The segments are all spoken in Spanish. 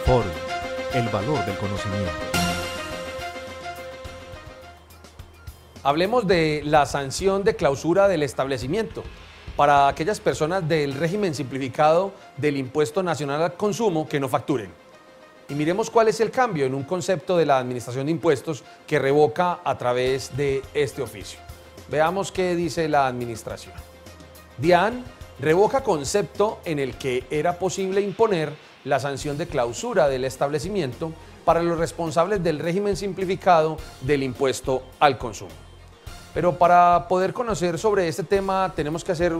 Ford, el valor del conocimiento. Hablemos de la sanción de clausura del establecimiento para aquellas personas del régimen simplificado del Impuesto Nacional al Consumo que no facturen. Y miremos cuál es el cambio en un concepto de la Administración de Impuestos que revoca a través de este oficio. Veamos qué dice la Administración. DIAN revoca concepto en el que era posible imponer la sanción de clausura del establecimiento para los responsables del régimen simplificado del Impuesto al Consumo. Pero para poder conocer sobre este tema tenemos que hacer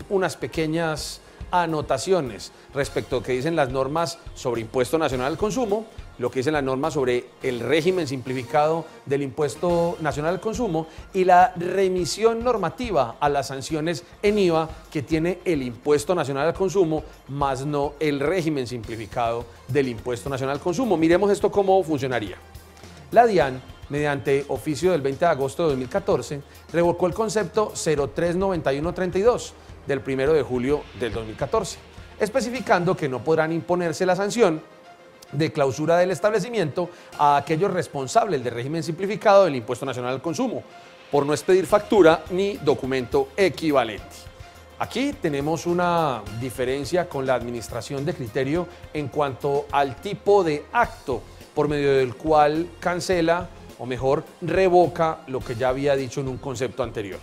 unas pequeñas anotaciones respecto a lo que dicen las normas sobre Impuesto Nacional al Consumo, lo que dicen las normas sobre el régimen simplificado del Impuesto Nacional al Consumo y la remisión normativa a las sanciones en IVA que tiene el Impuesto Nacional al Consumo, más no el régimen simplificado del Impuesto Nacional al Consumo. Miremos esto cómo funcionaría. La DIAN, mediante oficio del 20 de agosto de 2014, revocó el concepto 039132 del 1 de julio del 2014, especificando que no podrán imponerse la sanción de clausura del establecimiento a aquellos responsables del régimen simplificado del Impuesto Nacional al Consumo, por no expedir factura ni documento equivalente. Aquí tenemos una diferencia con la administración de criterio en cuanto al tipo de acto por medio del cual cancela, o mejor, revoca lo que ya había dicho en un concepto anterior.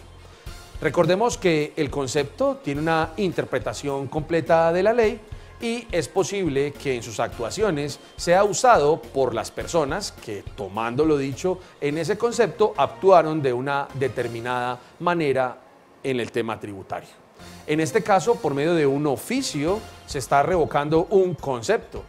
Recordemos que el concepto tiene una interpretación completa de la ley y es posible que en sus actuaciones sea usado por las personas que, tomando lo dicho en ese concepto, actuaron de una determinada manera en el tema tributario. En este caso, por medio de un oficio, se está revocando un concepto.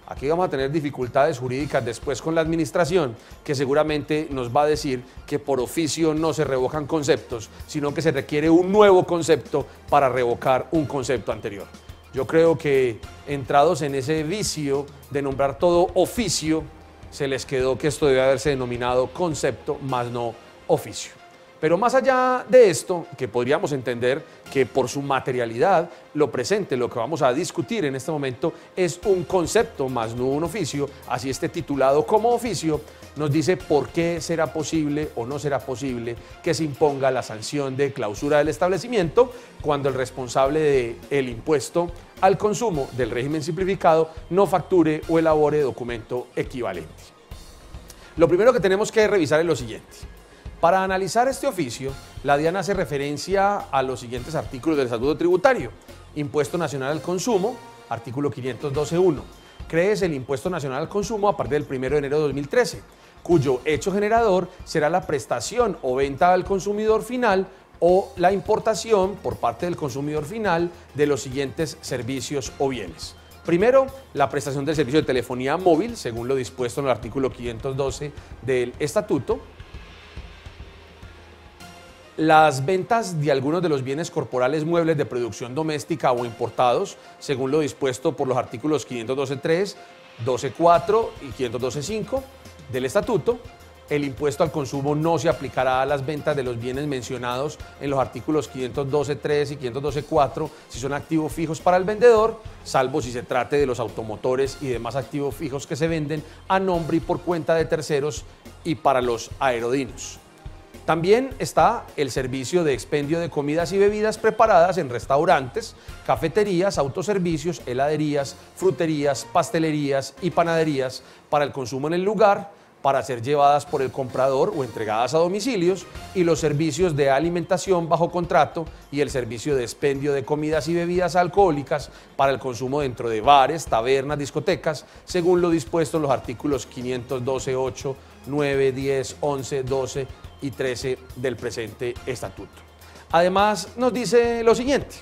Aquí vamos a tener dificultades jurídicas después con la administración, que seguramente nos va a decir que por oficio no se revocan conceptos, sino que se requiere un nuevo concepto para revocar un concepto anterior. Yo creo que entrados en ese vicio de nombrar todo oficio, se les quedó que esto debe haberse denominado concepto más no oficio. Pero más allá de esto, que podríamos entender que por su materialidad, lo presente, lo que vamos a discutir en este momento, es un concepto más no un oficio, así esté titulado como oficio, nos dice por qué será posible o no será posible que se imponga la sanción de clausura del establecimiento cuando el responsable del impuesto al consumo del régimen simplificado no facture o elabore documento equivalente. Lo primero que tenemos que revisar es lo siguiente. Para analizar este oficio, la DIAN hace referencia a los siguientes artículos del Estatuto Tributario. Impuesto Nacional al Consumo, artículo 512.1. Crees el Impuesto Nacional al Consumo a partir del 1 de enero de 2013, cuyo hecho generador será la prestación o venta al consumidor final o la importación por parte del consumidor final de los siguientes servicios o bienes. Primero, la prestación del servicio de telefonía móvil, según lo dispuesto en el artículo 512 del Estatuto. Las ventas de algunos de los bienes corporales muebles de producción doméstica o importados, según lo dispuesto por los artículos 512.3, 12.4 y 512.5 del Estatuto. El impuesto al consumo no se aplicará a las ventas de los bienes mencionados en los artículos 512.3 y 512.4 si son activos fijos para el vendedor, salvo si se trate de los automotores y demás activos fijos que se venden a nombre y por cuenta de terceros y para los aerodinos. También está el servicio de expendio de comidas y bebidas preparadas en restaurantes, cafeterías, autoservicios, heladerías, fruterías, pastelerías y panaderías para el consumo en el lugar, para ser llevadas por el comprador o entregadas a domicilios, y los servicios de alimentación bajo contrato y el servicio de expendio de comidas y bebidas alcohólicas para el consumo dentro de bares, tabernas, discotecas, según lo dispuesto en los artículos 512.8, 9, 10, 11, 12 y 13 del presente estatuto. Además, nos dice lo siguiente.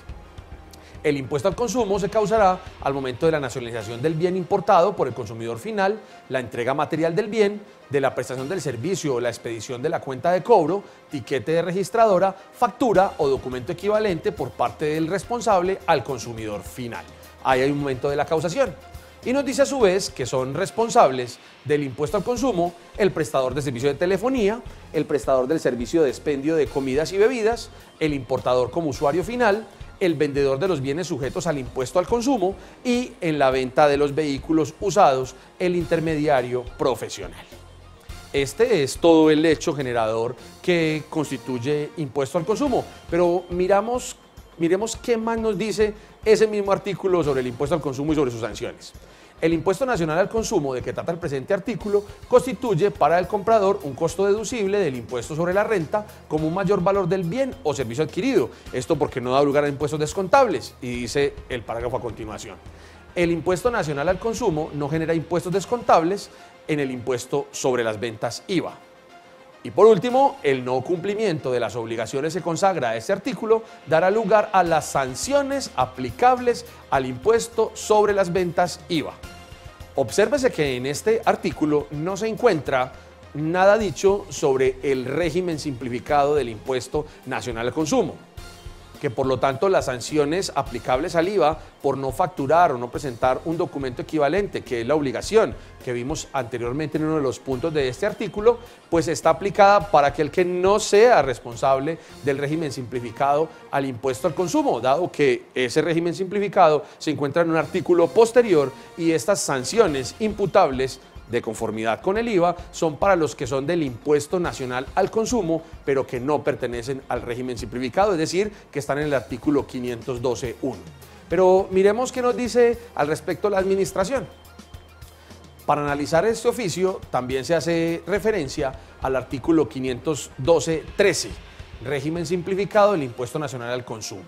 El impuesto al consumo se causará al momento de la nacionalización del bien importado por el consumidor final, la entrega material del bien, de la prestación del servicio o la expedición de la cuenta de cobro, tiquete de registradora, factura o documento equivalente por parte del responsable al consumidor final. Ahí hay un momento de la causación. Y nos dice a su vez que son responsables del impuesto al consumo el prestador de servicio de telefonía, el prestador del servicio de expendio de comidas y bebidas, el importador como usuario final, el vendedor de los bienes sujetos al impuesto al consumo y en la venta de los vehículos usados, el intermediario profesional. Este es todo el hecho generador que constituye impuesto al consumo, pero miremos qué más nos dice ese mismo artículo sobre el impuesto al consumo y sobre sus sanciones. El impuesto nacional al consumo de que trata el presente artículo constituye para el comprador un costo deducible del impuesto sobre la renta como un mayor valor del bien o servicio adquirido. Esto porque no da lugar a impuestos descontables, y dice el parágrafo a continuación. El impuesto nacional al consumo no genera impuestos descontables en el impuesto sobre las ventas IVA. Y por último, el no cumplimiento de las obligaciones que consagra este artículo dará lugar a las sanciones aplicables al impuesto sobre las ventas IVA. Obsérvese que en este artículo no se encuentra nada dicho sobre el régimen simplificado del impuesto nacional al consumo, que por lo tanto las sanciones aplicables al IVA por no facturar o no presentar un documento equivalente, que es la obligación que vimos anteriormente en uno de los puntos de este artículo, pues está aplicada para aquel que no sea responsable del régimen simplificado al impuesto al consumo, dado que ese régimen simplificado se encuentra en un artículo posterior y estas sanciones imputables de conformidad con el IVA son para los que son del impuesto nacional al consumo, pero que no pertenecen al régimen simplificado, es decir, que están en el artículo 512.1. Pero miremos qué nos dice al respecto la administración. Para analizar este oficio también se hace referencia al artículo 512.13, régimen simplificado del impuesto nacional al consumo.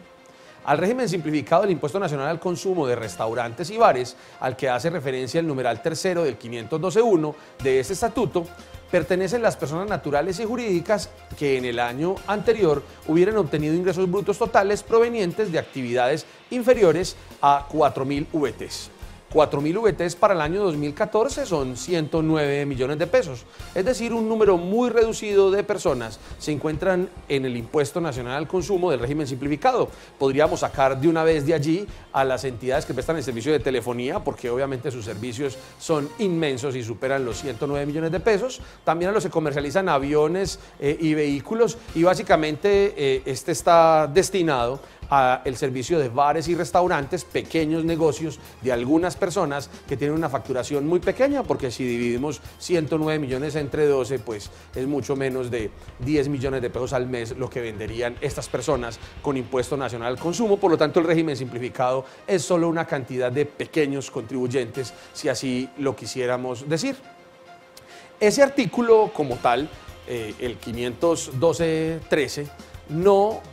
Al régimen simplificado del impuesto nacional al consumo de restaurantes y bares, al que hace referencia el numeral tercero del 512.1 de este estatuto, pertenecen las personas naturales y jurídicas que en el año anterior hubieran obtenido ingresos brutos totales provenientes de actividades inferiores a 4.000 VTs. 4.000 VTs para el año 2014 son 109 millones de pesos, es decir, un número muy reducido de personas se encuentran en el impuesto nacional al consumo del régimen simplificado. Podríamos sacar de una vez de allí a las entidades que prestan el servicio de telefonía, porque obviamente sus servicios son inmensos y superan los 109 millones de pesos, también a los que comercializan aviones y vehículos, y básicamente este está destinado al servicio de bares y restaurantes, pequeños negocios de algunas personas que tienen una facturación muy pequeña, porque si dividimos 109 millones entre 12, pues es mucho menos de 10 millones de pesos al mes lo que venderían estas personas con impuesto nacional al consumo. Por lo tanto, el régimen simplificado es solo una cantidad de pequeños contribuyentes, si así lo quisiéramos decir. Ese artículo como tal, el 512.13, no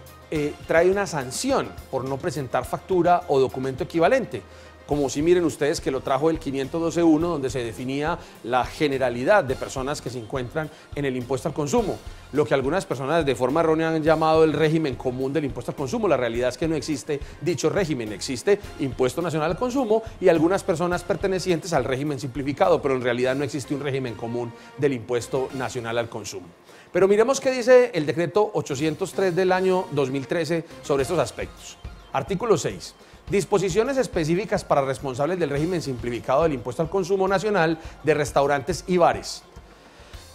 trae una sanción por no presentar factura o documento equivalente, como si miren ustedes que lo trajo el 512.1, donde se definía la generalidad de personas que se encuentran en el impuesto al consumo, lo que algunas personas de forma errónea han llamado el régimen común del impuesto al consumo. La realidad es que no existe dicho régimen, existe impuesto nacional al consumo y algunas personas pertenecientes al régimen simplificado, pero en realidad no existe un régimen común del impuesto nacional al consumo. Pero miremos qué dice el decreto 803 del año 2013 sobre estos aspectos. Artículo 6. Disposiciones específicas para responsables del régimen simplificado del impuesto al consumo nacional de restaurantes y bares.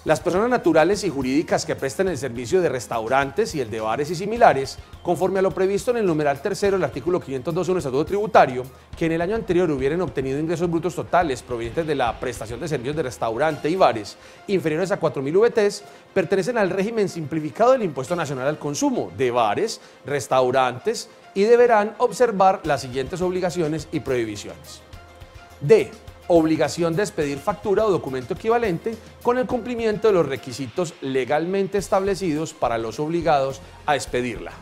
Las personas naturales y jurídicas que presten el servicio de restaurantes y el de bares y similares, conforme a lo previsto en el numeral tercero del artículo 512 del Estatuto Tributario, que en el año anterior hubieran obtenido ingresos brutos totales provenientes de la prestación de servicios de restaurante y bares inferiores a 4.000 VTs, pertenecen al régimen simplificado del impuesto nacional al consumo de bares, restaurantes y deberán observar las siguientes obligaciones y prohibiciones. D. Obligación de expedir factura o documento equivalente con el cumplimiento de los requisitos legalmente establecidos para los obligados a expedirla.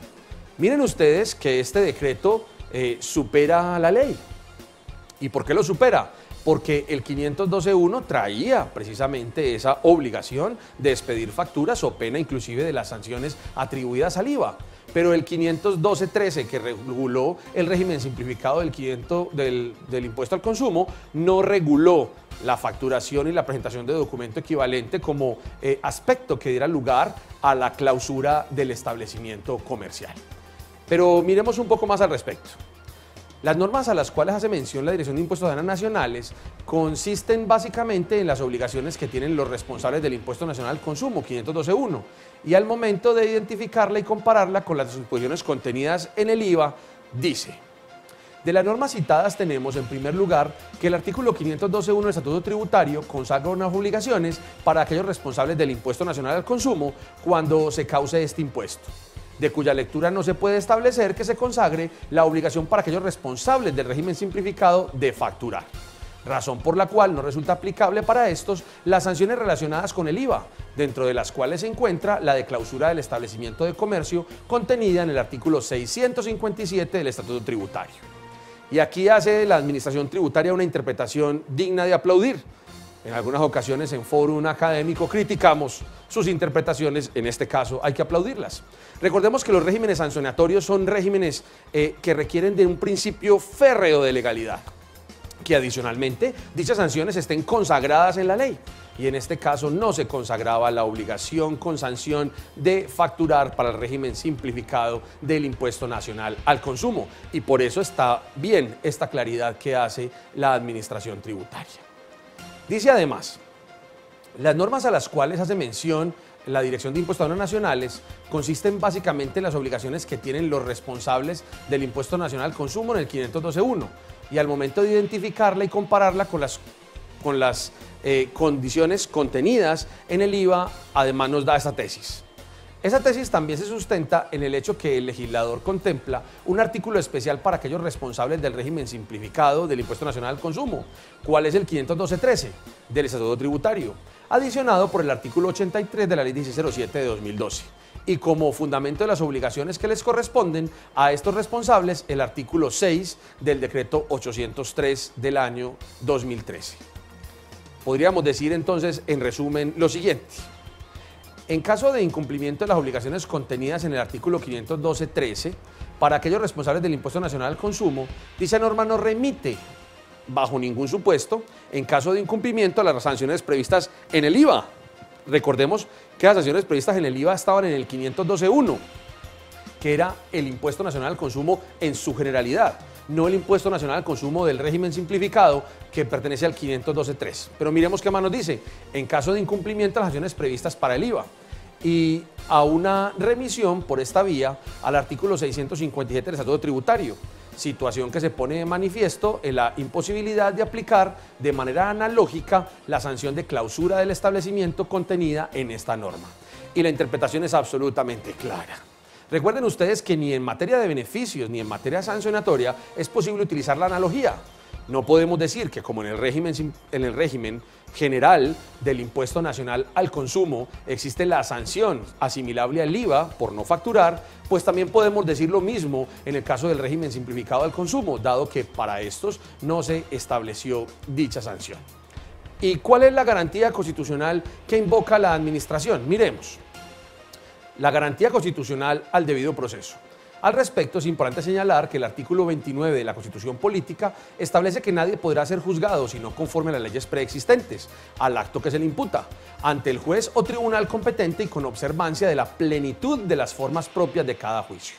Miren ustedes que este decreto supera la ley. ¿Y por qué lo supera? Porque el 512.1 traía precisamente esa obligación de expedir facturas o pena inclusive de las sanciones atribuidas al IVA. Pero el 512.13, que reguló el régimen simplificado del impuesto al consumo, no reguló la facturación y la presentación de documento equivalente como aspecto que diera lugar a la clausura del establecimiento comercial. Pero miremos un poco más al respecto. Las normas a las cuales hace mención la Dirección de Impuestos Aduanas Nacionales consisten básicamente en las obligaciones que tienen los responsables del Impuesto Nacional al Consumo, 512.1, y al momento de identificarla y compararla con las disposiciones contenidas en el IVA, dice: de las normas citadas tenemos en primer lugar que el artículo 512.1 del Estatuto Tributario consagra unas obligaciones para aquellos responsables del Impuesto Nacional al Consumo cuando se cause este impuesto, de cuya lectura no se puede establecer que se consagre la obligación para aquellos responsables del régimen simplificado de facturar, razón por la cual no resulta aplicable para estos las sanciones relacionadas con el IVA, dentro de las cuales se encuentra la de clausura del establecimiento de comercio contenida en el artículo 657 del Estatuto Tributario. Y aquí hace la Administración Tributaria una interpretación digna de aplaudir. En algunas ocasiones en fórum académico criticamos sus interpretaciones, en este caso hay que aplaudirlas. Recordemos que los regímenes sancionatorios son regímenes que requieren de un principio férreo de legalidad, que adicionalmente dichas sanciones estén consagradas en la ley. Y en este caso no se consagraba la obligación con sanción de facturar para el régimen simplificado del Impuesto Nacional al Consumo. Y por eso está bien esta claridad que hace la Administración Tributaria. Dice además, las normas a las cuales hace mención la Dirección de Impuestos Nacionales consisten básicamente en las obligaciones que tienen los responsables del Impuesto Nacional al Consumo en el 512.1 y al momento de identificarla y compararla con las condiciones contenidas en el IVA, además nos da esta tesis. Esa tesis también se sustenta en el hecho que el legislador contempla un artículo especial para aquellos responsables del régimen simplificado del Impuesto Nacional al Consumo, cual es el 512.13 del Estatuto Tributario, adicionado por el artículo 83 de la Ley 1607 de 2012. Y como fundamento de las obligaciones que les corresponden a estos responsables, el artículo 6 del Decreto 803 del año 2013. Podríamos decir entonces, en resumen, lo siguiente. En caso de incumplimiento de las obligaciones contenidas en el artículo 512.13, para aquellos responsables del Impuesto Nacional al Consumo, dicha norma no remite, bajo ningún supuesto, en caso de incumplimiento a las sanciones previstas en el IVA. Recordemos que las sanciones previstas en el IVA estaban en el 512.1, que era el Impuesto Nacional al Consumo en su generalidad, no el Impuesto Nacional al Consumo del régimen simplificado que pertenece al 512.3. Pero miremos qué más nos dice: en caso de incumplimiento de las sanciones previstas para el IVA, y a una remisión por esta vía al artículo 657 del Estatuto Tributario, situación que se pone de manifiesto en la imposibilidad de aplicar de manera analógica la sanción de clausura del establecimiento contenida en esta norma. Y la interpretación es absolutamente clara. Recuerden ustedes que ni en materia de beneficios ni en materia sancionatoria es posible utilizar la analogía. No podemos decir que como en el régimen general del Impuesto Nacional al Consumo existe la sanción asimilable al IVA por no facturar, pues también podemos decir lo mismo en el caso del régimen simplificado al consumo, dado que para estos no se estableció dicha sanción. ¿Y cuál es la garantía constitucional que invoca la Administración? Miremos. La garantía constitucional al debido proceso. Al respecto, es importante señalar que el artículo 29 de la Constitución Política establece que nadie podrá ser juzgado sino conforme a las leyes preexistentes, al acto que se le imputa, ante el juez o tribunal competente y con observancia de la plenitud de las formas propias de cada juicio.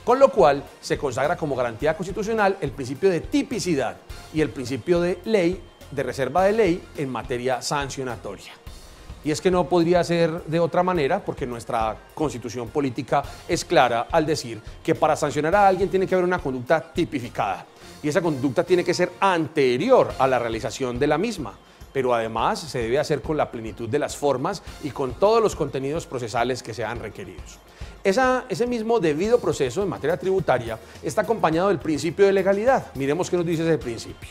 Con lo cual, se consagra como garantía constitucional el principio de tipicidad y el principio de ley, de reserva de ley en materia sancionatoria. Y es que no podría ser de otra manera porque nuestra Constitución Política es clara al decir que para sancionar a alguien tiene que haber una conducta tipificada y esa conducta tiene que ser anterior a la realización de la misma, pero además se debe hacer con la plenitud de las formas y con todos los contenidos procesales que sean requeridos. Ese mismo debido proceso en materia tributaria está acompañado del principio de legalidad. Miremos qué nos dice ese principio.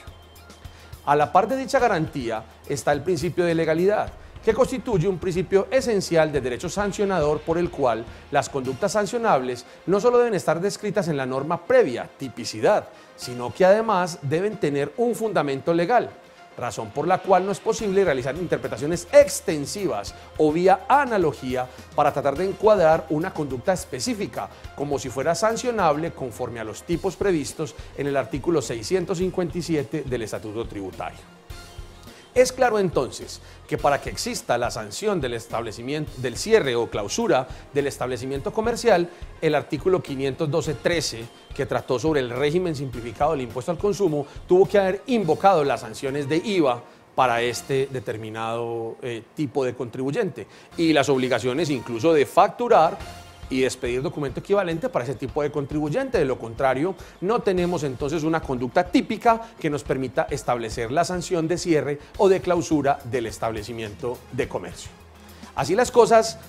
A la par de dicha garantía está el principio de legalidad, que constituye un principio esencial de derecho sancionador por el cual las conductas sancionables no solo deben estar descritas en la norma previa, tipicidad, sino que además deben tener un fundamento legal, razón por la cual no es posible realizar interpretaciones extensivas o vía analogía para tratar de encuadrar una conducta específica como si fuera sancionable conforme a los tipos previstos en el artículo 657 del Estatuto Tributario. Es claro entonces que para que exista la sanción del cierre o clausura del establecimiento comercial, el artículo 512.13, que trató sobre el régimen simplificado del impuesto al consumo, tuvo que haber invocado las sanciones de IVA para este determinado tipo de contribuyente y las obligaciones incluso de facturar y expedir documento equivalente para ese tipo de contribuyente. De lo contrario, no tenemos entonces una conducta típica que nos permita establecer la sanción de cierre o de clausura del establecimiento de comercio. Así las cosas,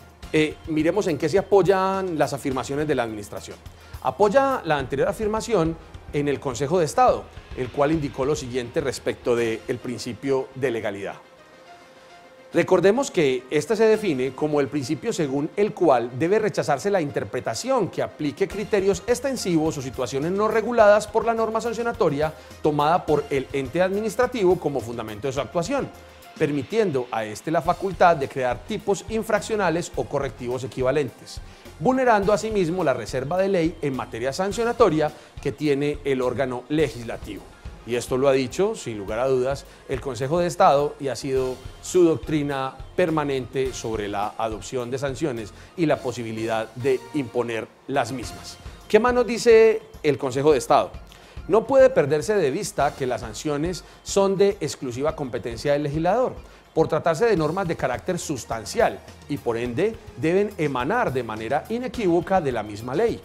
miremos en qué se apoyan las afirmaciones de la Administración. Apoya la anterior afirmación en el Consejo de Estado, el cual indicó lo siguiente respecto del principio de legalidad. Recordemos que este se define como el principio según el cual debe rechazarse la interpretación que aplique criterios extensivos o situaciones no reguladas por la norma sancionatoria tomada por el ente administrativo como fundamento de su actuación, permitiendo a este la facultad de crear tipos infraccionales o correctivos equivalentes, vulnerando asimismo la reserva de ley en materia sancionatoria que tiene el órgano legislativo. Y esto lo ha dicho, sin lugar a dudas, el Consejo de Estado y ha sido su doctrina permanente sobre la adopción de sanciones y la posibilidad de imponer las mismas. ¿Qué más nos dice el Consejo de Estado? No puede perderse de vista que las sanciones son de exclusiva competencia del legislador, por tratarse de normas de carácter sustancial y por ende deben emanar de manera inequívoca de la misma ley,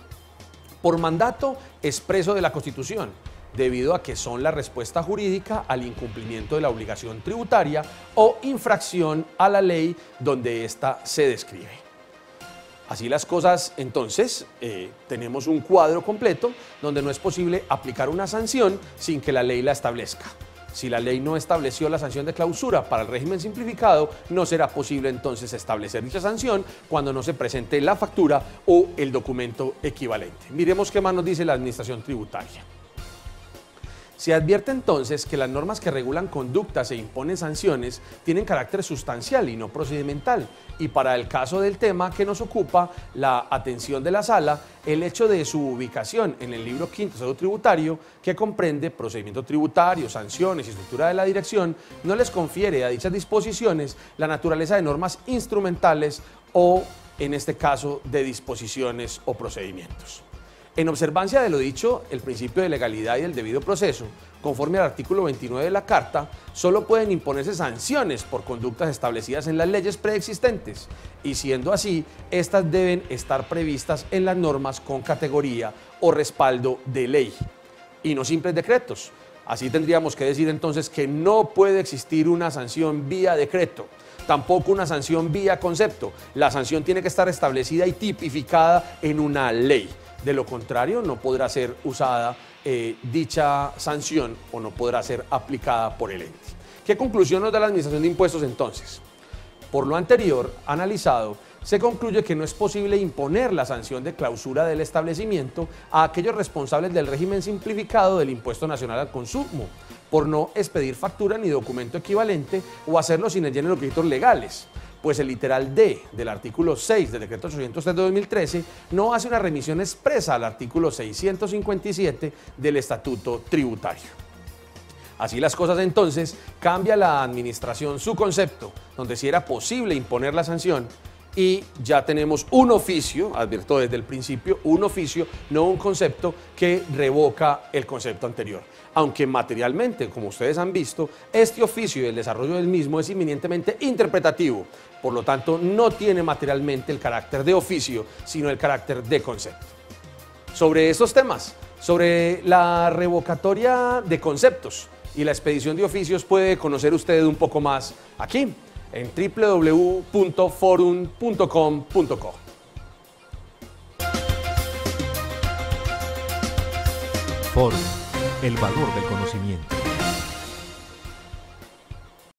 por mandato expreso de la Constitución, debido a que son la respuesta jurídica al incumplimiento de la obligación tributaria o infracción a la ley donde ésta se describe. Así las cosas, entonces, tenemos un cuadro completo donde no es posible aplicar una sanción sin que la ley la establezca. Si la ley no estableció la sanción de clausura para el régimen simplificado, no será posible entonces establecer dicha sanción cuando no se presente la factura o el documento equivalente. Miremos qué más nos dice la Administración Tributaria. Se advierte entonces que las normas que regulan conductas e imponen sanciones tienen carácter sustancial y no procedimental, y para el caso del tema que nos ocupa la atención de la sala, el hecho de su ubicación en el libro quinto del Código Tributario, que comprende procedimiento tributario, sanciones y estructura de la dirección, no les confiere a dichas disposiciones la naturaleza de normas instrumentales o, en este caso, de disposiciones o procedimientos. En observancia de lo dicho, el principio de legalidad y del debido proceso, conforme al artículo 29 de la Carta, solo pueden imponerse sanciones por conductas establecidas en las leyes preexistentes y, siendo así, estas deben estar previstas en las normas con categoría o respaldo de ley y no simples decretos. Así tendríamos que decir entonces que no puede existir una sanción vía decreto, tampoco una sanción vía concepto. La sanción tiene que estar establecida y tipificada en una ley. De lo contrario, no podrá ser usada dicha sanción o no podrá ser aplicada por el ente. ¿Qué conclusión nos da la Administración de Impuestos entonces? Por lo anterior analizado, se concluye que no es posible imponer la sanción de clausura del establecimiento a aquellos responsables del régimen simplificado del Impuesto Nacional al Consumo, por no expedir factura ni documento equivalente o hacerlo sin el lleno de requisitos legales, pues el literal D del artículo 6 del Decreto 803 de 2013 no hace una remisión expresa al artículo 657 del Estatuto Tributario. Así las cosas entonces, cambia la Administración su concepto, donde sí era posible imponer la sanción, y ya tenemos un oficio, advierto desde el principio, un oficio, no un concepto que revoca el concepto anterior. Aunque materialmente, como ustedes han visto, este oficio y el desarrollo del mismo es eminentemente interpretativo, por lo tanto no tiene materialmente el carácter de oficio, sino el carácter de concepto. Sobre estos temas, sobre la revocatoria de conceptos y la expedición de oficios, puede conocer usted un poco más aquí, en www.forum.com.co. Forum, el valor del conocimiento.